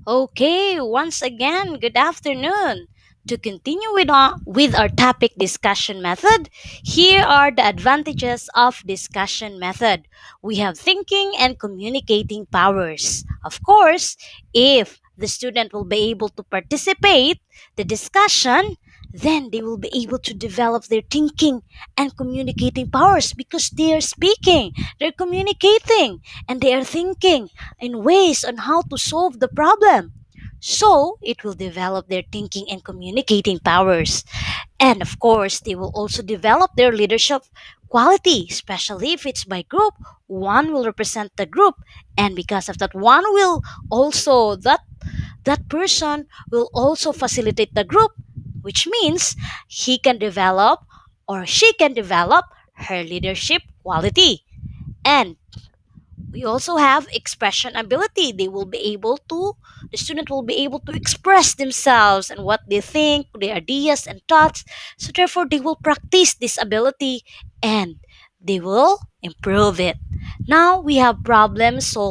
Okay, once again, good afternoon. To continue with our topic discussion method, here are the advantages of discussion method. We have thinking and communicating powers. Of course, if the student will be able to participate the discussion, then they will be able to develop their thinking and communicating powers because they are speaking, they're communicating, and they are thinking in ways on how to solve the problem. So, it will develop their thinking and communicating powers. And of course, they will also develop their leadership quality, especially if it's by group. One will represent the group, and because of that, that person will also facilitate the group, which means he can develop or she can develop her leadership quality. And we also have expression ability. The student will be able to express themselves and what they think, their ideas and thoughts. So therefore, they will practice this ability and they will improve it. Now we have problem solving.